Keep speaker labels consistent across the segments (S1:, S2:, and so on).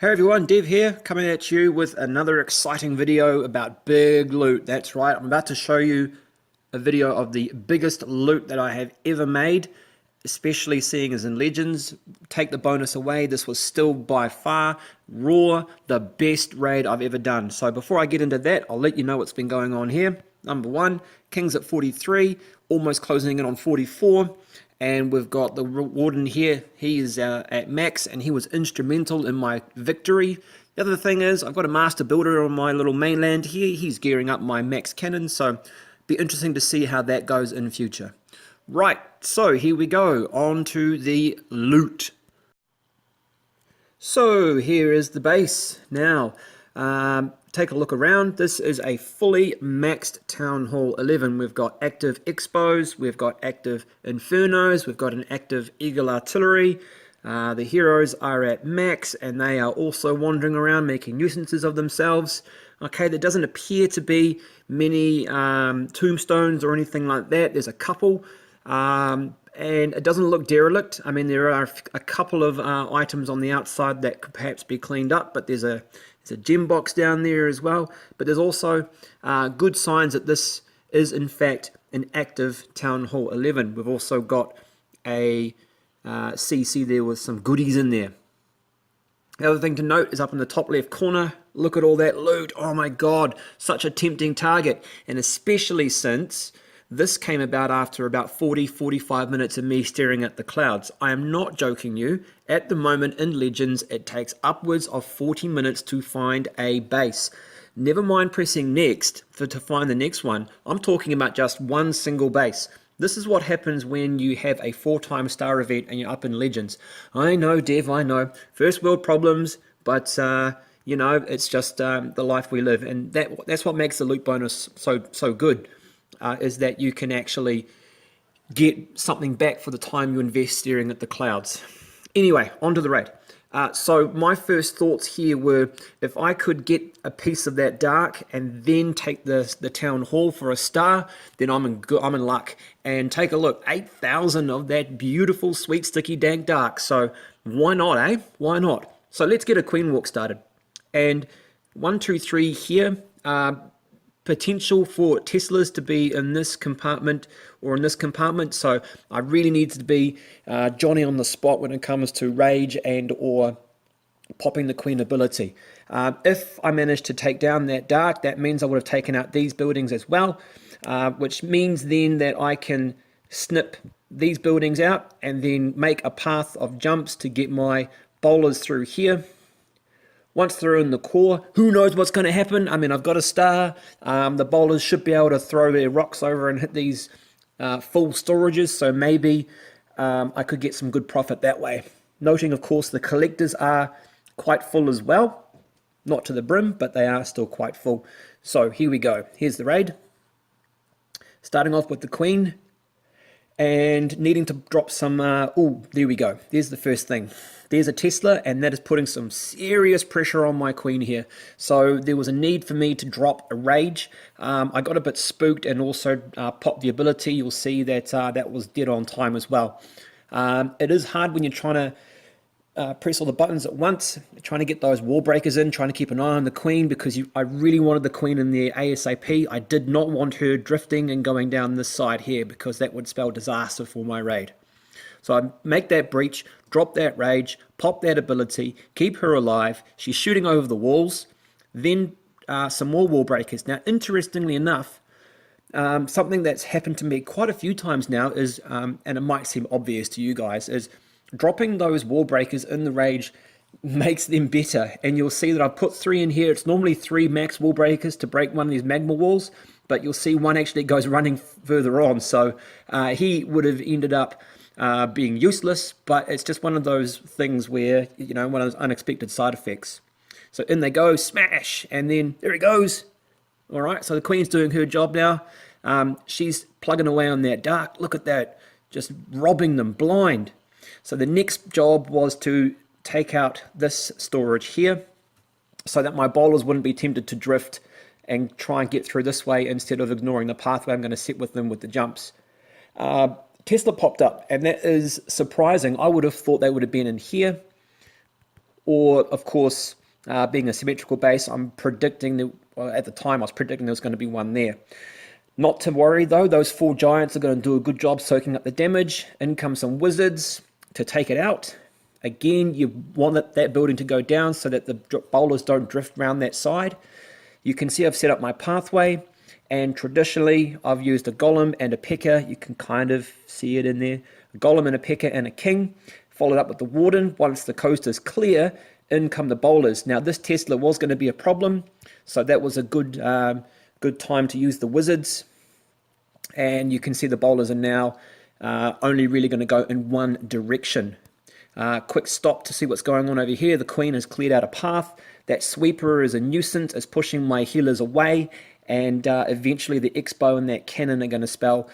S1: Hey everyone, Dev here, coming at you with another exciting video about big loot. That's right, I'm about to show you a video of the biggest loot that I have ever made, especially seeing as in Legends. Take the bonus away, this was still by far, raw, the best raid I've ever done. So before I get into that, I'll let you know what's been going on here. Number one, King's at 43, almost closing in on 44. And we've got the Warden here. He is at max, and he was instrumental in my victory. The other thing is, I've got a Master Builder on my little mainland here. He's gearing up my max cannon, so be interesting to see how that goes in future. Right, so here we go, on to the loot. So here is the base. Now, take a look around. This is a fully maxed Town Hall 11. We've got active Expos, we've got active Infernos, we've got an active Eagle Artillery. The heroes are at max, and they are also wandering around making nuisances of themselves. Okay, there doesn't appear to be many tombstones or anything like that. There's a couple. And it doesn't look derelict. I mean, there are a couple of items on the outside that could perhaps be cleaned up, but there's a gem box down there as well. But there's also good signs that this is in fact an active Town Hall 11. We've also got a CC there with some goodies in there. The other thing to note is up in the top left corner, look at all that loot. Oh my god, such a tempting target. And especially since this came about after about 40-45 minutes of me staring at the clouds. I am not joking you. At the moment in Legends, it takes upwards of 40 minutes to find a base. Never mind pressing next to find the next one. I'm talking about just one single base. This is what happens when you have a 4-time star event and you're up in Legends. I know, Dev, I know. First world problems, but you know, it's just the life we live. And that's what makes the loot bonus so good. Is that you can actually get something back for the time you invest staring at the clouds. Anyway, on to the raid. So my first thoughts here were, if I could get a piece of that dark and then take the town hall for a star, then I'm in luck. And take a look, 8,000 of that beautiful, sweet, sticky, dank dark. So why not, eh? Why not? So let's get a queen walk started. And 1, 2, 3 here. Potential for Teslas to be in this compartment or in this compartment, so I really need to be Johnny on the spot when it comes to rage and or popping the queen ability. If I manage to take down that dark, that means I would have taken out these buildings as well, which means then that I can snip these buildings out and then make a path of jumps to get my bowlers through here. Once they're in the core, who knows what's going to happen? I mean, I've got a star. The bowlers should be able to throw their rocks over and hit these full storages, so maybe I could get some good profit that way. Noting, of course, the collectors are quite full as well. Not to the brim, but they are still quite full. So here we go. Here's the raid. Starting off with the queen. And needing to drop some, oh, there we go. There's the first thing. There's a Tesla, and that is putting some serious pressure on my queen here. So there was a need for me to drop a rage. I got a bit spooked and also popped the ability. You'll see that that was dead on time as well. It is hard when you're trying to press all the buttons at once, trying to get those wall breakers in, trying to keep an eye on the queen, because I really wanted the queen in there ASAP. I did not want her drifting and going down this side here, because that would spell disaster for my raid. So I make that breach, drop that rage, pop that ability, keep her alive. She's shooting over the walls, then some more wall breakers. Now, interestingly enough, something that's happened to me quite a few times now is, and it might seem obvious to you guys, is dropping those wall breakers in the rage makes them better. And you'll see that I've put 3 in here. It's normally 3 max wall breakers to break one of these magma walls, but you'll see one actually goes running further on. So he would have ended up being useless, but it's just one of those things where, you know, one of those unexpected side effects. So in they go, smash, and then there he goes. All right, so the queen's doing her job now. She's plugging away on that dark. Look at that, just robbing them blind. So the next job was to take out this storage here so that my bowlers wouldn't be tempted to drift and try and get through this way instead of ignoring the pathway I'm going to set with them with the jumps. Tesla popped up, and that is surprising. I would have thought they would have been in here. Or, of course, being a symmetrical base, I'm predicting that, well, at the time I was predicting there was going to be one there. Not to worry though, those 4 giants are going to do a good job soaking up the damage. In come some wizards to take it out. Again, you want that building to go down so that the bowlers don't drift around that side. You can see I've set up my pathway, and traditionally I've used a golem and a pecker. You can kind of see it in there. A golem and a pecker and a king, followed up with the warden. Once the coast is clear, in come the bowlers. Now this Tesla was going to be a problem, so that was a good time to use the wizards. And you can see the bowlers are now only really going to go in one direction. Quick stop to see what's going on over here. The queen has cleared out a path. That sweeper is a nuisance, is pushing my healers away, and eventually the Expo and that cannon are going to spell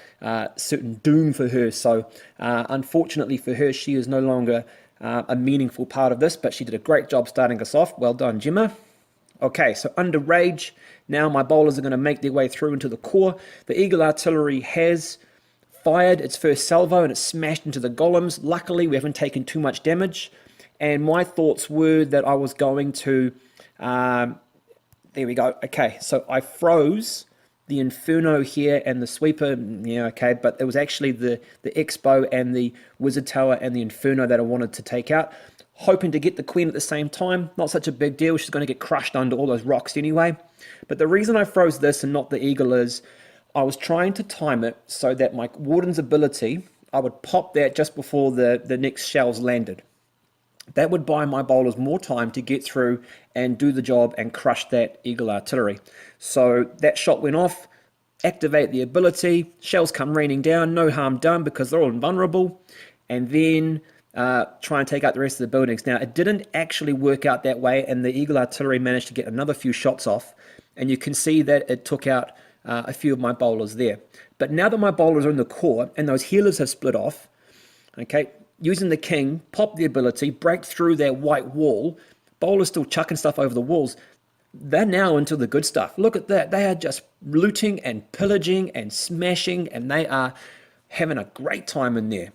S1: certain doom for her. So unfortunately for her, she is no longer a meaningful part of this, but she did a great job starting us off. Well done, Gemma. Okay, so under rage, now my bowlers are going to make their way through into the core. The Eagle Artillery has fired its first salvo and it's smashed into the golems. Luckily, we haven't taken too much damage. And my thoughts were that I was going to... there we go. Okay, so I froze the Inferno here and the Sweeper. Yeah, okay, but it was actually the Expo and the Wizard Tower and the Inferno that I wanted to take out. Hoping to get the Queen at the same time. Not such a big deal. She's going to get crushed under all those rocks anyway. But the reason I froze this and not the Eagle is I was trying to time it so that my Warden's ability, I would pop that just before the next shells landed. That would buy my bowlers more time to get through and do the job and crush that Eagle Artillery. So that shot went off, activate the ability, shells come raining down, no harm done because they're all invulnerable, and then try and take out the rest of the buildings. Now, it didn't actually work out that way, and the Eagle Artillery managed to get another few shots off, and you can see that it took out a few of my bowlers there. But now that my bowlers are in the core, and those healers have split off, okay, using the king, pop the ability, break through that white wall, bowlers still chucking stuff over the walls, they're now into the good stuff. Look at that. They are just looting and pillaging and smashing, and they are having a great time in there.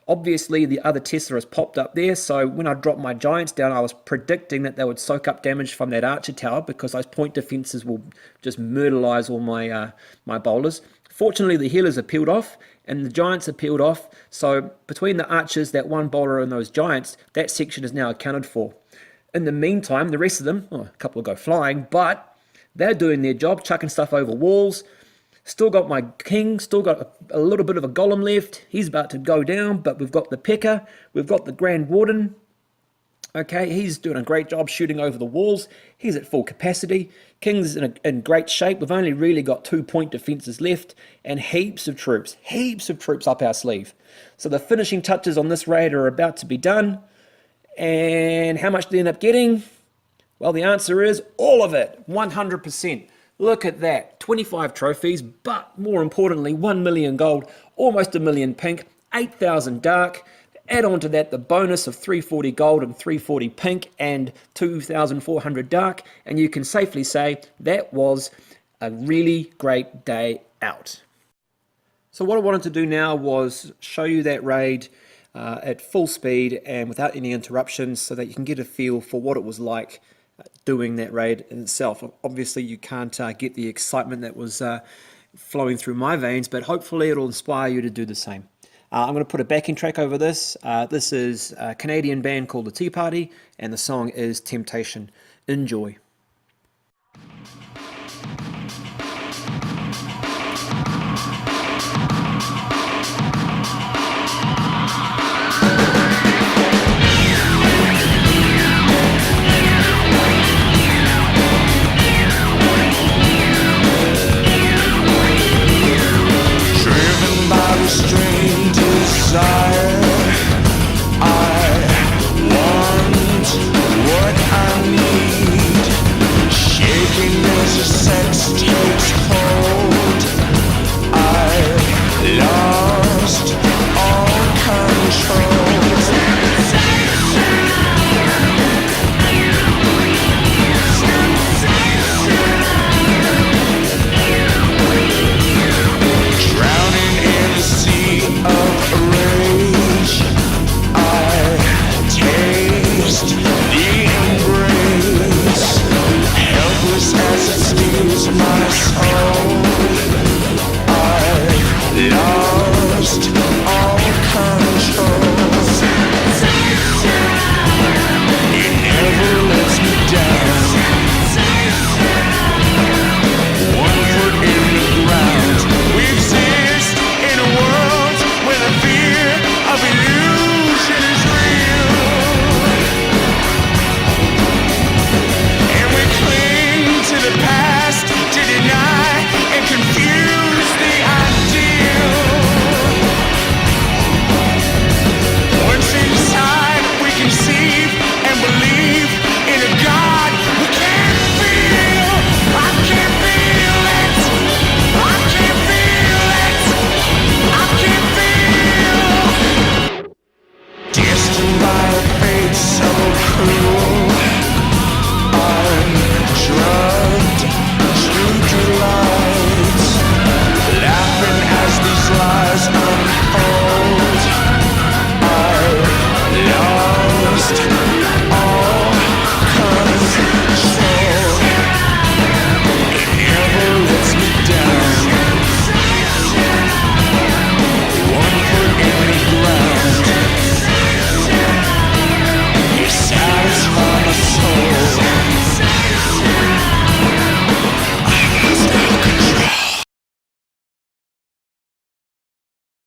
S1: Obviously, the other Tesla has popped up there, so when I dropped my giants down, I was predicting that they would soak up damage from that archer tower because those point defenses will just murderize all my my bowlers. Fortunately, the healers are peeled off, and the giants are peeled off, so between the archers, that one bowler, and those giants, that section is now accounted for. In the meantime, the rest of them, a couple will go flying, but they're doing their job, chucking stuff over walls. Still got my king, still got a little bit of a golem left. He's about to go down, but we've got the pecker, we've got the Grand Warden. Okay, he's doing a great job shooting over the walls. He's at full capacity. King's in great shape. We've only really got 2 point defenses left and heaps of troops up our sleeve. So the finishing touches on this raid are about to be done. And how much do they end up getting? Well, the answer is all of it, 100%. Look at that, 25 trophies, but more importantly, 1 million gold, almost a million pink, 8,000 dark. Add on to that the bonus of 340 gold and 340 pink and 2,400 dark, and you can safely say that was a really great day out. So what I wanted to do now was show you that raid at full speed and without any interruptions so that you can get a feel for what it was like doing that raid in itself. Obviously you can't get the excitement that was flowing through my veins, but hopefully it'll inspire you to do the same. I'm going to put a backing track over this. This is a Canadian band called The Tea Party, and the song is Temptation. Enjoy.